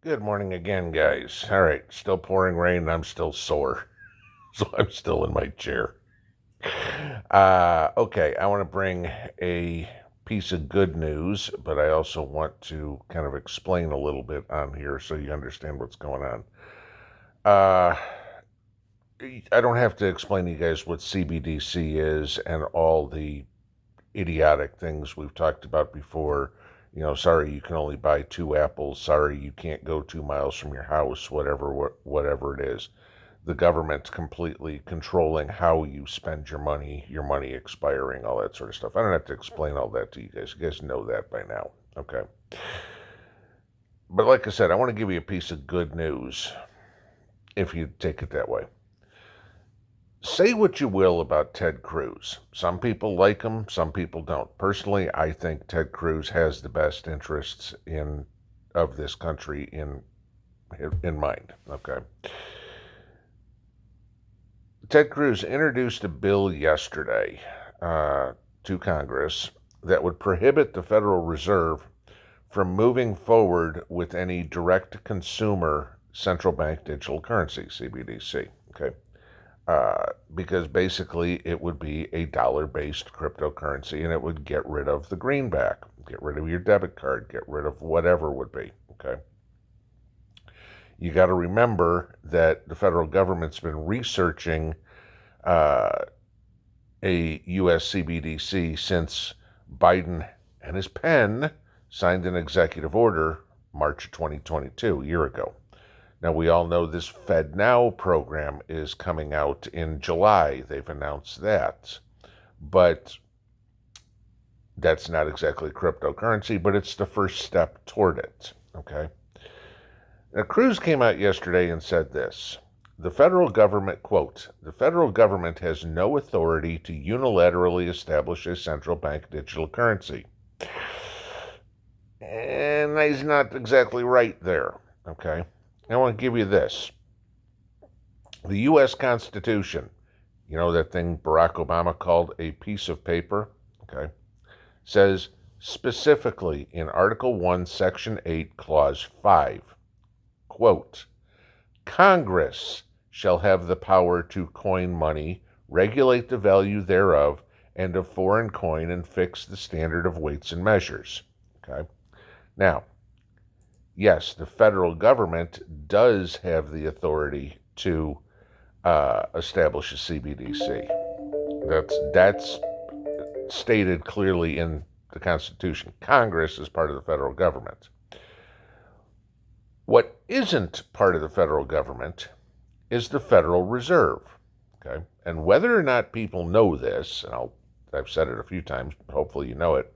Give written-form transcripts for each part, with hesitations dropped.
Good morning again, guys. All right, still pouring rain and I'm still sore. So I'm still in my chair. Okay, I want to bring a piece of good news, but I also want to kind of explain a little bit on here so you understand what's going on. Uh, I don't have to explain to you guys what CBDC is and all the idiotic things we've talked about before. Sorry, you can only buy 2 apples. Sorry, you can't go 2 miles from your house. Whatever it is, the government's completely controlling how you spend your money expiring, all that sort of stuff. I don't have to explain all that to you guys. You guys know that by now, okay? But like I said, I want to give you a piece of good news, if you take it that way. Say what you will about Ted Cruz. Some people like him, some people don't. Personally, I think Ted Cruz has the best interests of this country in mind. Okay. Ted Cruz introduced a bill yesterday to Congress that would prohibit the Federal Reserve from moving forward with any direct-to-consumer central bank digital currency, CBDC. Okay. Because basically it would be a dollar-based cryptocurrency and it would get rid of the greenback, get rid of your debit card, get rid of whatever would be, okay? You got to remember that the federal government's been researching a U.S. CBDC since Biden and his pen signed an executive order March 2022, a year ago. Now, we all know this FedNow program is coming out in July. They've announced that. But that's not exactly cryptocurrency, but it's the first step toward it, okay? Now, Cruz came out yesterday and said this. The federal government, quote, the federal government has no authority to unilaterally establish a central bank digital currency. And he's not exactly right there, okay? I want to give you this. The U.S. Constitution, you know that thing Barack Obama called a piece of paper, okay, says specifically in Article 1, Section 8, Clause 5, quote, Congress shall have the power to coin money, regulate the value thereof, and of foreign coin, and fix the standard of weights and measures, okay? Now, yes, the federal government does have the authority to establish a CBDC. That's stated clearly in the Constitution. Congress is part of the federal government. What isn't part of the federal government is the Federal Reserve. Okay, and whether or not people know this, and I've said it a few times, but hopefully you know it.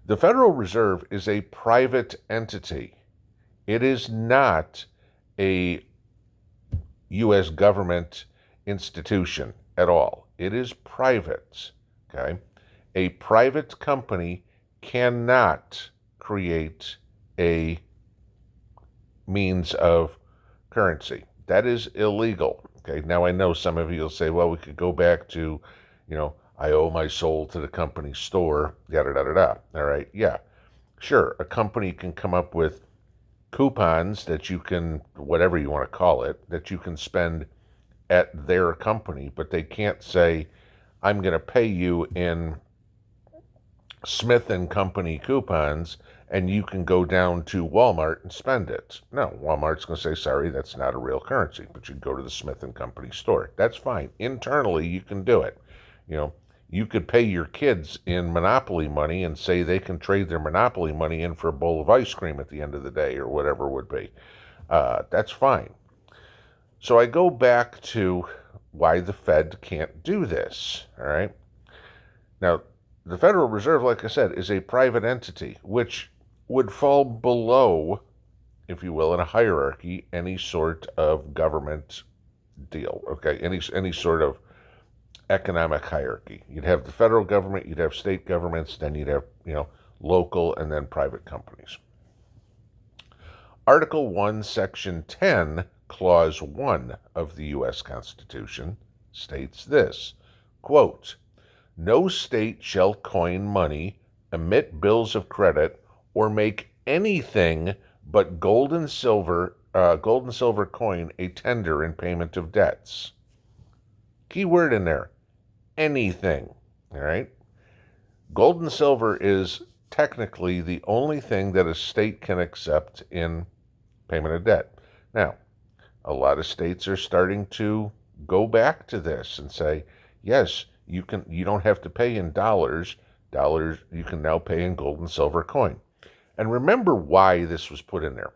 The Federal Reserve is a private entity. It is not a U.S. government institution at all. It is private, okay? A private company cannot create a means of currency. That is illegal, okay? Now, I know some of you will say, well, we could go back to, I owe my soul to the company store, yada-da-da-da. All right, yeah. Sure, a company can come up with coupons that you can, whatever you want to call it, that you can spend at their company, but they can't say, I'm going to pay you in Smith and Company coupons, and you can go down to Walmart and spend it. No, Walmart's going to say, sorry, that's not a real currency, but you go to the Smith and Company store. That's fine. Internally, you can do it. You could pay your kids in Monopoly money and say they can trade their Monopoly money in for a bowl of ice cream at the end of the day or whatever it would be. That's fine. So I go back to why the Fed can't do this, all right? Now, the Federal Reserve, like I said, is a private entity, which would fall below, if you will, in a hierarchy, any sort of government deal, okay? Any sort of economic hierarchy. You'd have the federal government, you'd have state governments, then you'd have, local and then private companies. Article 1, Section 10, Clause 1 of the U.S. Constitution states this, quote, no state shall coin money, emit bills of credit, or make anything but gold and silver coin a tender in payment of debts. Key word in there, anything. All right. Gold and silver is technically the only thing that a state can accept in payment of debt. Now, a lot of states are starting to go back to this and say, yes, you don't have to pay in dollars. Dollars you can now pay in gold and silver coin. And remember why this was put in there.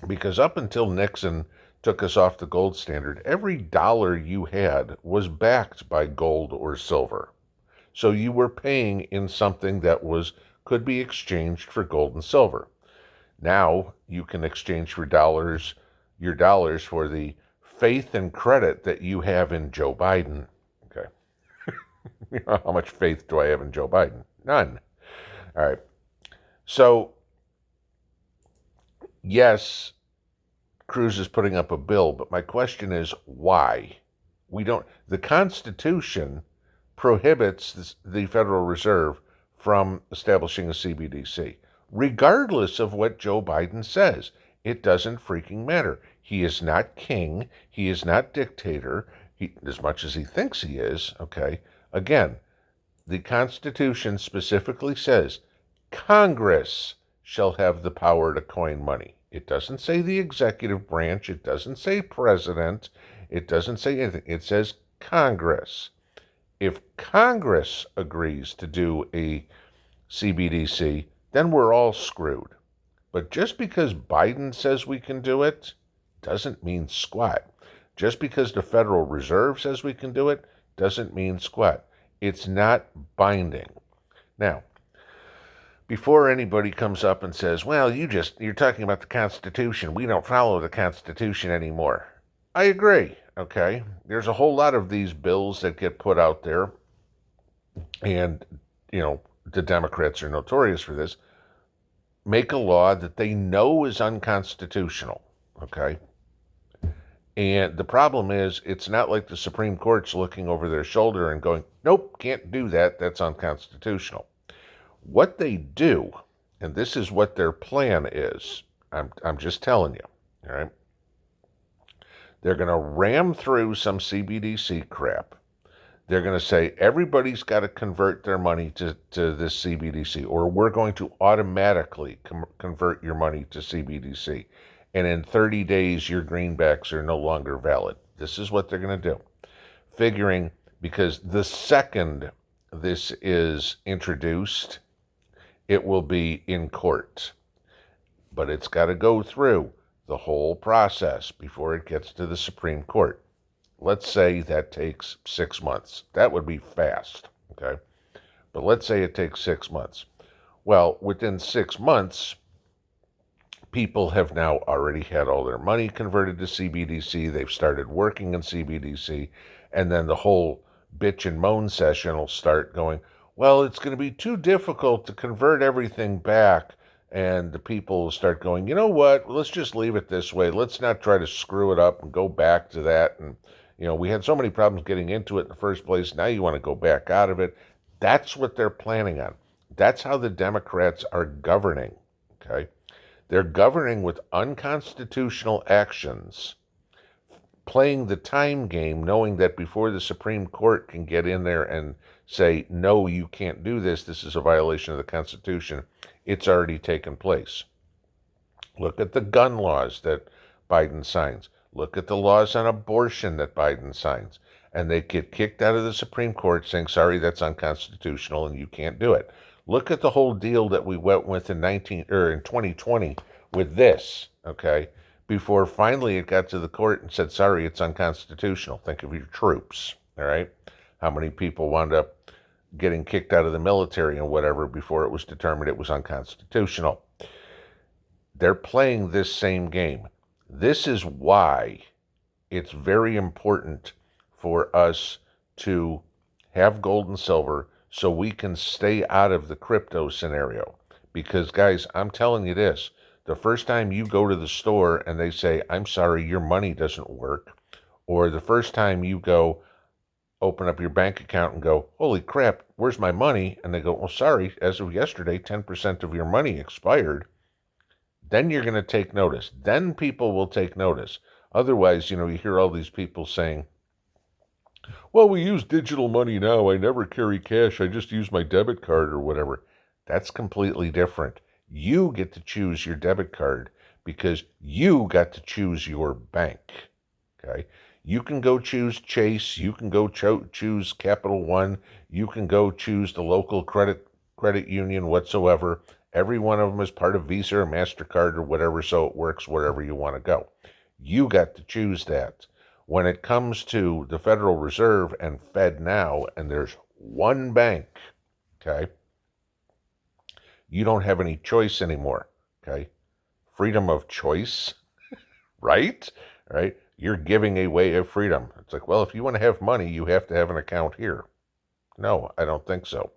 Because up until Nixon took us off the gold standard, every dollar you had was backed by gold or silver. So you were paying in something that could be exchanged for gold and silver. Now you can exchange your dollars for the faith and credit that you have in Joe Biden. Okay. How much faith do I have in Joe Biden? None. All right. So, yes, Cruz is putting up a bill, but my question is why? The Constitution prohibits the Federal Reserve from establishing a CBDC, regardless of what Joe Biden says. It doesn't freaking matter. He is not king. He is not dictator, as much as he thinks he is, okay? Again, the Constitution specifically says Congress shall have the power to coin money. It doesn't say the executive branch. It doesn't say president. It doesn't say anything. It says Congress. If Congress agrees to do a CBDC, then we're all screwed. But just because Biden says we can do it doesn't mean squat. Just because the Federal Reserve says we can do it doesn't mean squat. It's not binding. Now, before anybody comes up and says, well, you're talking about the Constitution. We don't follow the Constitution anymore. I agree, okay? There's a whole lot of these bills that get put out there, and, the Democrats are notorious for this, make a law that they know is unconstitutional, okay? And the problem is, it's not like the Supreme Court's looking over their shoulder and going, nope, can't do that, that's unconstitutional. What they do, and this is what their plan is, I'm just telling you, all right? They're going to ram through some CBDC crap. They're going to say everybody's got to convert their money to this CBDC, or we're going to automatically convert your money to CBDC. And in 30 days, your greenbacks are no longer valid. This is what they're going to do. Figuring, because the second this is introduced, it will be in court. But it's got to go through the whole process before it gets to the Supreme Court. Let's say that takes 6 months. That would be fast, okay? But let's say it takes 6 months. Well, within 6 months, people have now already had all their money converted to CBDC. They've started working in CBDC. And then the whole bitch and moan session will start going, well, it's going to be too difficult to convert everything back. And the people will start going, you know what, let's just leave it this way. Let's not try to screw it up and go back to that. And, we had so many problems getting into it in the first place. Now you want to go back out of it. That's what they're planning on. That's how the Democrats are governing, okay? They're governing with unconstitutional actions, playing the time game, knowing that before the Supreme Court can get in there and say, no, you can't do this, this is a violation of the Constitution, it's already taken place. Look at the gun laws that Biden signs. Look at the laws on abortion that Biden signs. And they get kicked out of the Supreme Court saying, sorry, that's unconstitutional and you can't do it. Look at the whole deal that we went with in 2020 with this, okay, before finally it got to the court and said, sorry, it's unconstitutional. Think of your troops, all right? How many people wound up getting kicked out of the military and whatever before it was determined it was unconstitutional. They're playing this same game. This is why it's very important for us to have gold and silver so we can stay out of the crypto scenario. Because, guys, I'm telling you this, the first time you go to the store and they say, I'm sorry, your money doesn't work, or the first time you go open up your bank account and go, holy crap, where's my money? And they go, well, sorry, as of yesterday, 10% of your money expired. Then you're going to take notice. Then people will take notice. Otherwise, you hear all these people saying, well, we use digital money now. I never carry cash. I just use my debit card or whatever. That's completely different. You get to choose your debit card because you got to choose your bank. Okay? You can go choose Chase. You can go choose Capital One. You can go choose the local credit union whatsoever. Every one of them is part of Visa or MasterCard or whatever, so it works wherever you want to go. You got to choose that. When it comes to the Federal Reserve and FedNow, and there's one bank, okay, you don't have any choice anymore, okay? Freedom of choice, right? Right? You're giving away a freedom. It's like, well, if you want to have money, you have to have an account here. No, I don't think so.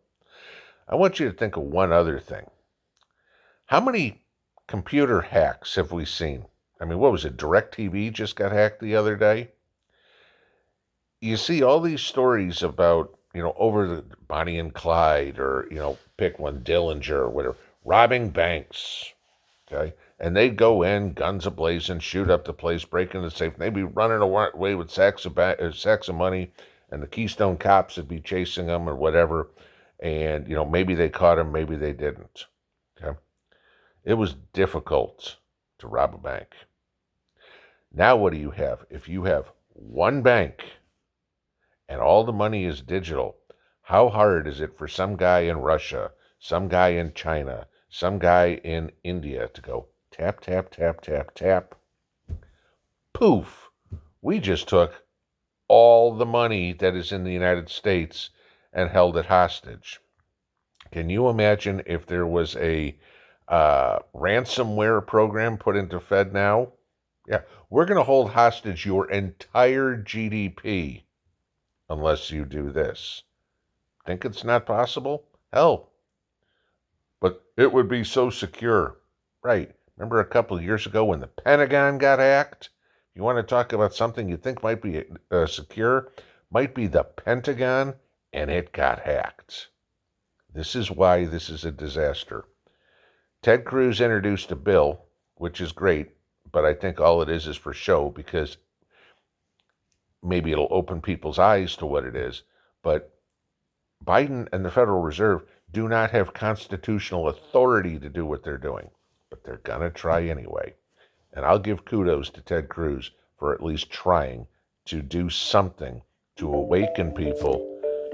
I want you to think of one other thing. How many computer hacks have we seen? I mean, what was it? DirecTV just got hacked the other day. You see all these stories about, over the Bonnie and Clyde or, pick one, Dillinger or whatever, robbing banks, okay? And they'd go in, guns ablazing, shoot up the place, break into the safe, and they'd be running away with sacks of money, and the Keystone cops would be chasing them or whatever. And, maybe they caught him, maybe they didn't, okay? It was difficult to rob a bank. Now what do you have? If you have one bank and all the money is digital, how hard is it for some guy in Russia, some guy in China, some guy in India to go tap, tap, tap, tap, tap? Poof! We just took all the money that is in the United States and held it hostage. Can you imagine if there was a ransomware program put into FedNow? Yeah, we're going to hold hostage your entire GDP unless you do this. Think it's not possible? Hell, but it would be so secure. Right. Remember a couple of years ago when the Pentagon got hacked? You want to talk about something you think might be secure? Might be the Pentagon, and it got hacked. This is why this is a disaster. Ted Cruz introduced a bill, which is great, but I think all it is for show because maybe it'll open people's eyes to what it is. But Biden and the Federal Reserve do not have constitutional authority to do what they're doing, but they're going to try anyway. And I'll give kudos to Ted Cruz for at least trying to do something to awaken people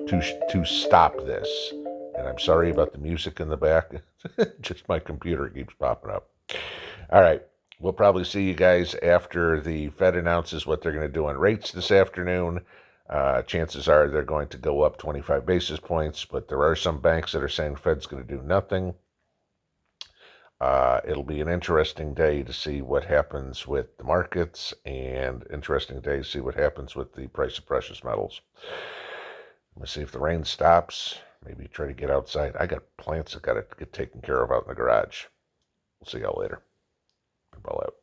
to stop this. And I'm sorry about the music in the back. Just my computer keeps popping up. All right. We'll probably see you guys after the Fed announces what they're going to do on rates this afternoon. Chances are they're going to go up 25 basis points, but there are some banks that are saying the Fed's going to do nothing. It'll be an interesting day to see what happens with the markets and interesting day to see what happens with the price of precious metals. I'm going to see if the rain stops. Maybe try to get outside. I got plants that got to get taken care of out in the garage. We'll see y'all later. Pinball out.